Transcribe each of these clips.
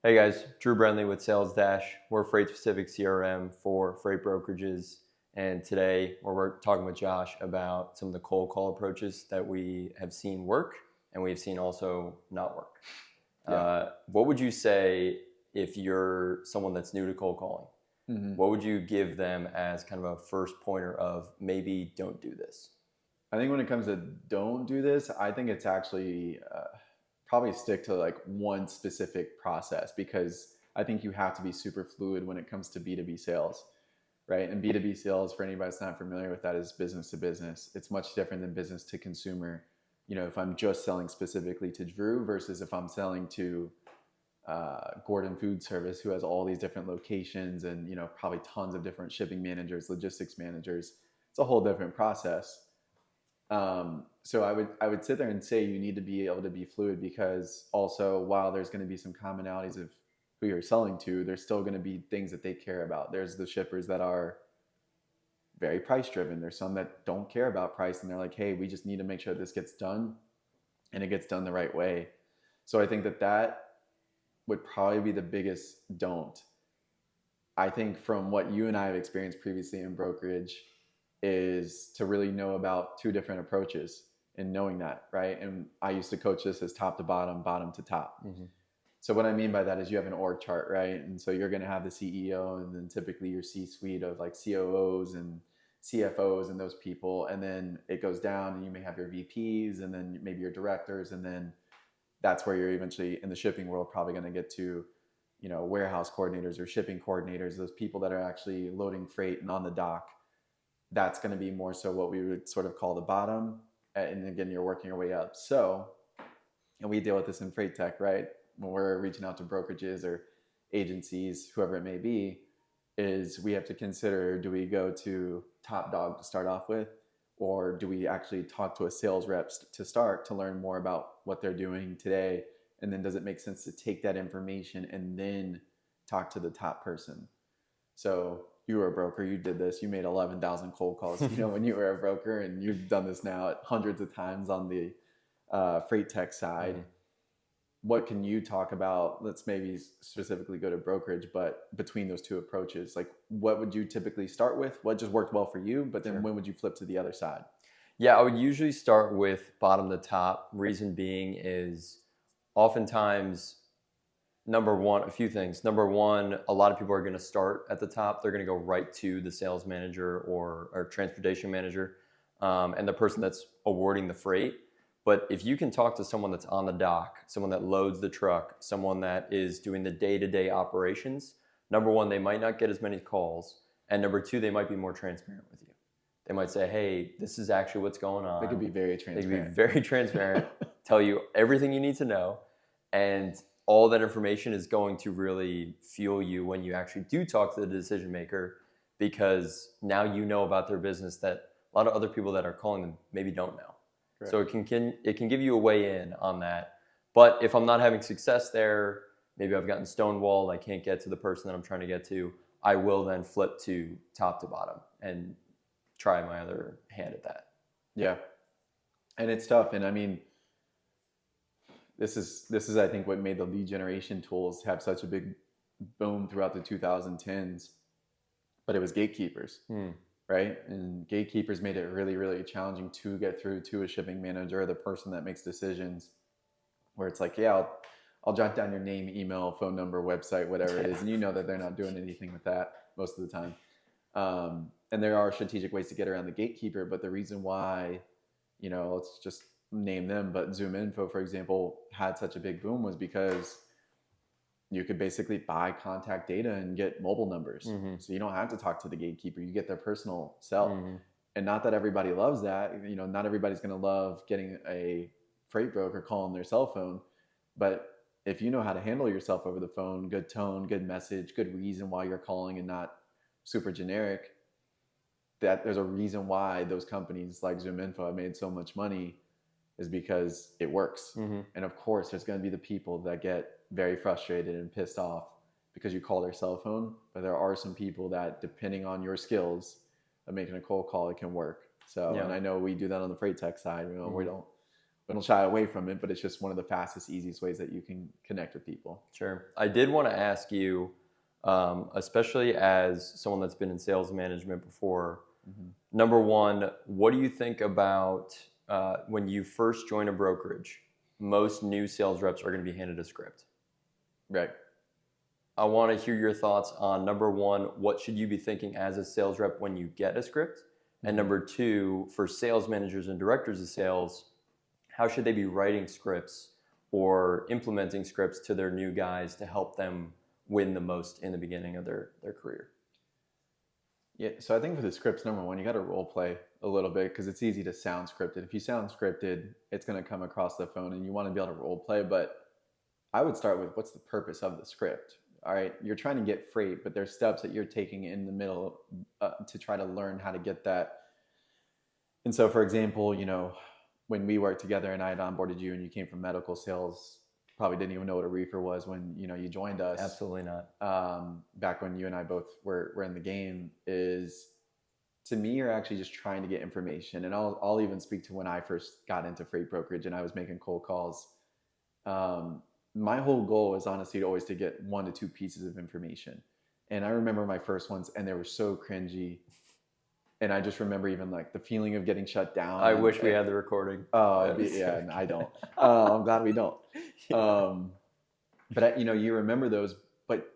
Hey guys, Drew Brentley with Salesdash. We're freight specific CRM for freight brokerages. And today we're talking with Josh about some of the cold call approaches that we have seen work and we've seen also not work. What would you say if you're someone that's new to cold calling? What would you give them as kind of a first pointer of maybe don't do this? I think when it comes to don't do this, I think it's actually probably stick to like one specific process, because I think you have to be super fluid when it comes to B2B sales, right? And B2B sales, for anybody that's not familiar with that, is business to business. It's much different than business to consumer. You know, if I'm just selling specifically to Drew versus if I'm selling to Gordon Food Service, who has all these different locations and, you know, probably tons of different shipping managers, logistics managers. It's a whole different process. So I would sit there and say you need to be able to be fluid, because also, while there's going to be some commonalities of who you're selling to, there's still going to be things that they care about. There's the shippers that are very price driven. There's some that don't care about price, and they're like, hey, we just need to make sure this gets done and it gets done the right way. So I think that would probably be the biggest don't. I think from what you and I have experienced previously in brokerage is to really know about two different approaches and knowing that, right? And I used to coach this as top to bottom, bottom to top. So what I mean by that is you have an org chart, right? And so you're going to have the CEO and then typically your C-suite of like COOs and CFOs and those people. And then it goes down and you may have your VPs and then maybe your directors. And then that's where you're eventually in the shipping world probably going to get to, you know, warehouse coordinators or shipping coordinators, those people that are actually loading freight and on the dock. That's going to be more so what we would sort of call the bottom. And again, you're working your way up. So, and we deal with this in freight tech, right? When we're reaching out to brokerages or agencies, whoever it may be, is we have to consider, do we go to top dog to start off with? Or do we actually talk to a sales rep to start to learn more about what they're doing today? And then does it make sense to take that information and then talk to the top person? So you were a broker, you did this, you made 11,000 cold calls, you know, when you were a broker, and you've done this now hundreds of times on the freight tech side. What can you talk about? Let's maybe specifically go to brokerage, but between those two approaches, like what would you typically start with? What just worked well for you? But then when would you flip to the other side? Yeah, I would usually start with bottom to top. Reason being is oftentimes, number one, a few things. Number one, a lot of people are going to start at the top. They're going to go right to the sales manager or transportation manager and the person that's awarding the freight. But if you can talk to someone that's on the dock, someone that loads the truck, someone that is doing the day-to-day operations, number one, they might not get as many calls. And number two, they might be more transparent with you. They might say, hey, this is actually what's going on. They could be very transparent. They could be very transparent, tell you everything you need to know. And all that information is going to really fuel you when you actually do talk to the decision maker, because now you know about their business that a lot of other people that are calling them maybe don't know. Correct. So it can give you a way in on that. But if I'm not having success there, maybe I've gotten stonewalled, I can't get to the person that I'm trying to get to, I will then flip to top to bottom and try my other hand at that. Yeah. And it's tough. And I mean, this is I think what made the lead generation tools have such a big boom throughout the 2010s. But it was gatekeepers, right? And gatekeepers made it really, really challenging to get through to a shipping manager, the person that makes decisions, where it's like, yeah, I'll jot down your name, email, phone number, website, whatever it is. And you know that they're not doing anything with that most of the time. And there are strategic ways to get around the gatekeeper. But the reason why, you know, let's just name them, but ZoomInfo, for example, had such a big boom was because you could basically buy contact data and get mobile numbers. So you don't have to talk to the gatekeeper. You get their personal cell. And not that everybody loves that. You know, not everybody's going to love getting a freight broker calling their cell phone. But if you know how to handle yourself over the phone, good tone, good message, good reason why you're calling and not super generic, that there's a reason why those companies like ZoomInfo have made so much money, is because it works. And of course, there's going to be the people that get very frustrated and pissed off because you call their cell phone. But there are some people that, depending on your skills of making a cold call, it can work. So, and I know we do that on the freight tech side. You know, don't shy away from it, but it's just one of the fastest, easiest ways that you can connect with people. Sure. I did want to ask you, especially as someone that's been in sales management before, number one, what do you think about when you first join a brokerage? Most new sales reps are going to be handed a script. Right. I want to hear your thoughts on, number one, what should you be thinking as a sales rep when you get a script? And number two, for sales managers and directors of sales, how should they be writing scripts or implementing scripts to their new guys to help them win the most in the beginning of their career? Yeah, so I think for the scripts, number one, you got to role play a little bit because it's easy to sound scripted. If you sound scripted, it's going to come across the phone and you want to be able to role play. But I would start with, what's the purpose of the script? All right, you're trying to get freight, but there's steps that you're taking in the middle to try to learn how to get that. And so, for example, when we worked together and I had onboarded you and you came from medical sales, probably didn't even know what a reefer was when you joined us. Absolutely not. Back when you and I both were in the game, is to me, you're actually just trying to get information. And I'll even speak to when I first got into freight brokerage and I was making cold calls. My whole goal was honestly always to get 1 to 2 pieces of information. And I remember my first ones and they were so cringy. And I just remember even like the feeling of getting shut down. I wish we had the recording. Oh, yeah, I don't. I'm glad we don't. But you remember those. But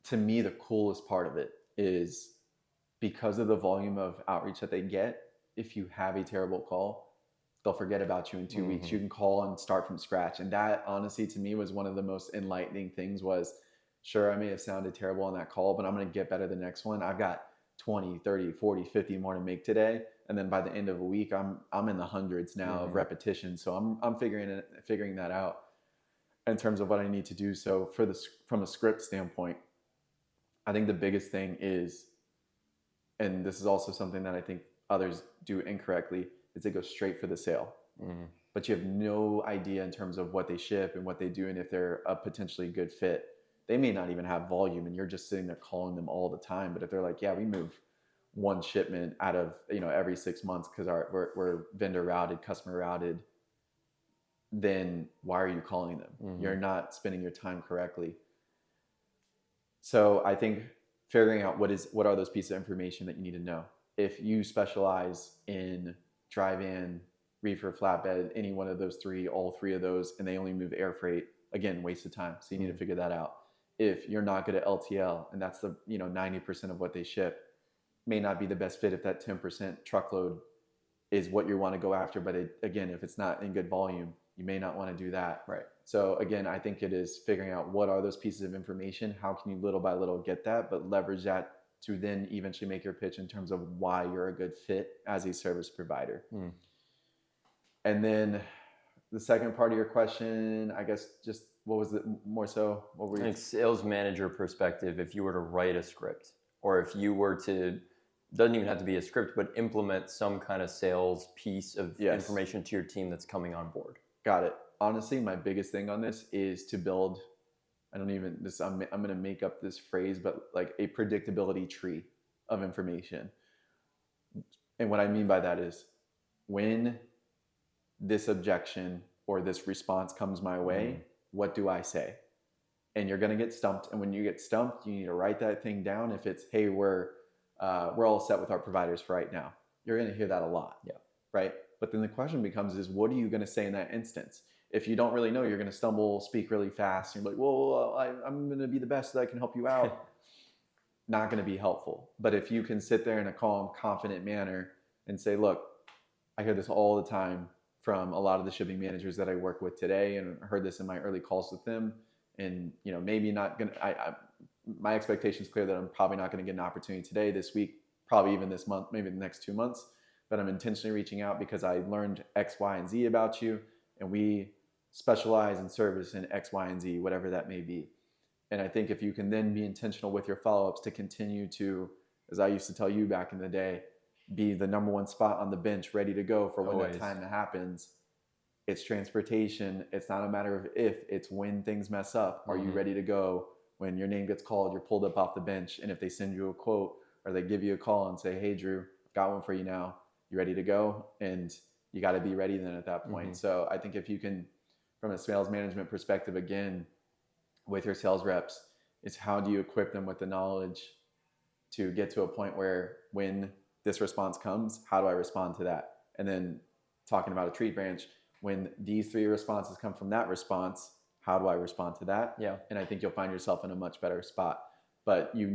to me, the coolest part of it is because of the volume of outreach that they get. If you have a terrible call, they'll forget about you in 2 weeks. You can call and start from scratch. And that honestly, to me, was one of the most enlightening things. Was, sure, I may have sounded terrible on that call, but I'm going to get better the next one. I've got 20, 30, 40, 50 more to make today. And then by the end of a week, I'm in the hundreds now of repetition. So I'm figuring that out in terms of what I need to do. So from a script standpoint, I think the biggest thing is, and this is also something that I think others do incorrectly, is they go straight for the sale. But you have no idea in terms of what they ship and what they do and if they're a potentially good fit. They may not even have volume and you're just sitting there calling them all the time. But if they're like, yeah, we move 1 shipment out of every 6 months because we're vendor routed, customer routed, then why are you calling them? You're not spending your time correctly. So I think figuring out what are those pieces of information that you need to know. If you specialize in dry van, reefer, flatbed, any one of those three, all 3 of those, and they only move air freight, again, waste of time. So you need to figure that out. If you're not good at LTL and that's the 90% of what they ship, may not be the best fit if that 10% truckload is what you want to go after. But again, if it's not in good volume, you may not want to do that. Right. So again, I think it is figuring out what are those pieces of information, how can you little by little get that, but leverage that to then eventually make your pitch in terms of why you're a good fit as a service provider. And then the second part of your question, I guess, just what was it more so? What were you? Like sales manager perspective, if you were to write a script, or if you were to, doesn't even have to be a script, but implement some kind of sales piece of information to your team that's coming on board. Got it. Honestly, my biggest thing on this is to build, I'm going to make up this phrase, but like a predictability tree of information. And what I mean by that is when this objection or this response comes my way, what do I say? And you're going to get stumped. And when you get stumped, you need to write that thing down. If it's, hey, we're all set with our providers for right now. You're going to hear that a lot. Yeah. Right. But then the question becomes is, what are you going to say in that instance? If you don't really know, you're going to stumble, speak really fast. And you're like, well, I'm going to be the best that I can help you out. Not going to be helpful. But if you can sit there in a calm, confident manner and say, look, I hear this all the time from a lot of the shipping managers that I work with today, and heard this in my early calls with them. And, maybe not going to, my expectation is clear that I'm probably not going to get an opportunity today, this week, probably even this month, maybe the next 2 months. But I'm intentionally reaching out because I learned X, Y, and Z about you. And we specialize in service in X, Y, and Z, whatever that may be. And I think if you can then be intentional with your follow-ups to continue to, as I used to tell you back in the day, be the number 1 spot on the bench, ready to go for when that time happens. It's transportation. It's not a matter of if, it's when things mess up. Are you ready to go? When your name gets called, you're pulled up off the bench. And if they send you a quote or they give you a call and say, hey, Drew, I've got one for you now. You ready to go? And you got to be ready then at that point. So I think if you can, from a sales management perspective, again, with your sales reps, it's how do you equip them with the knowledge to get to a point where when this response comes, how do I respond to that? And then talking about a tree branch, when these 3 responses come from that response, how do I respond to that? Yeah. And I think you'll find yourself in a much better spot. But you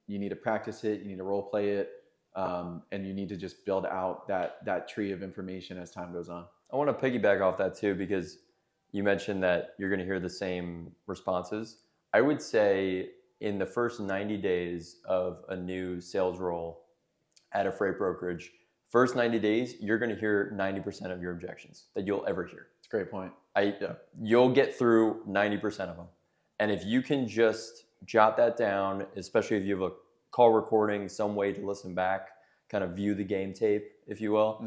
need to practice it, you need to role play it, and you need to just build out that tree of information as time goes on. I want to piggyback off that too, because you mentioned that you're going to hear the same responses. I would say in the first 90 days of a new sales role at a freight brokerage, first 90 days, you're going to hear 90% of your objections that you'll ever hear. It's a great point. You'll get through 90% of them. And if you can just jot that down, especially if you have a call recording, some way to listen back, kind of view the game tape, if you will,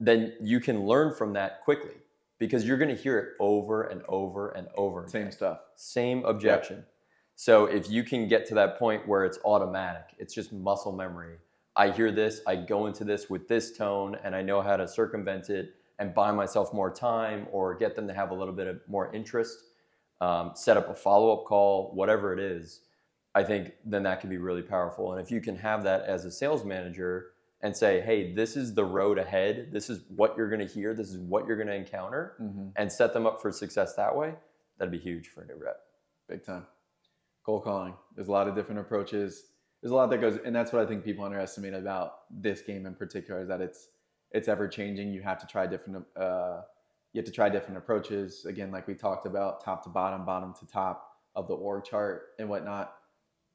then you can learn from that quickly, because you're going to hear it over and over and over Same again. stuff. Same objection. Yep. So if you can get to that point where it's automatic, it's just muscle memory. I hear this, I go into this with this tone, and I know how to circumvent it and buy myself more time or get them to have a little bit of more interest, set up a follow-up call, whatever it is, I think then that can be really powerful. And if you can have that as a sales manager and say, hey, this is the road ahead, this is what you're going to hear, this is what you're going to encounter, and set them up for success that way, that'd be huge for a new rep. Big time. Cold calling. There's a lot of different approaches. There's a lot that goes, and that's what I think people underestimate about this game in particular, is that it's ever changing. You have to try different approaches. Again, like we talked about, top to bottom, bottom to top of the org chart and whatnot.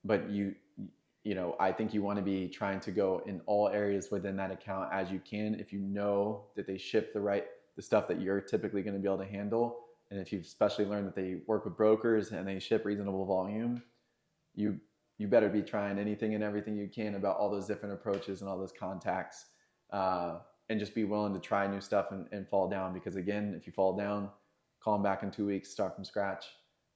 But you know, I think you want to be trying to go in all areas within that account as you can. If you know that they ship the stuff that you're typically going to be able to handle, and if you've especially learned that they work with brokers and they ship reasonable volume, you better be trying anything and everything you can about all those different approaches and all those contacts, and just be willing to try new stuff and fall down. Because again, if you fall down, call them back in 2 weeks, start from scratch,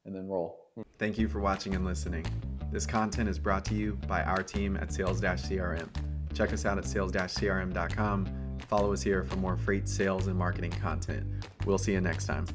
and then roll. Thank you for watching and listening. This content is brought to you by our team at Salesdash CRM. Check us out at salesdashcrm.com. Follow us here for more freight sales and marketing content. We'll see you next time.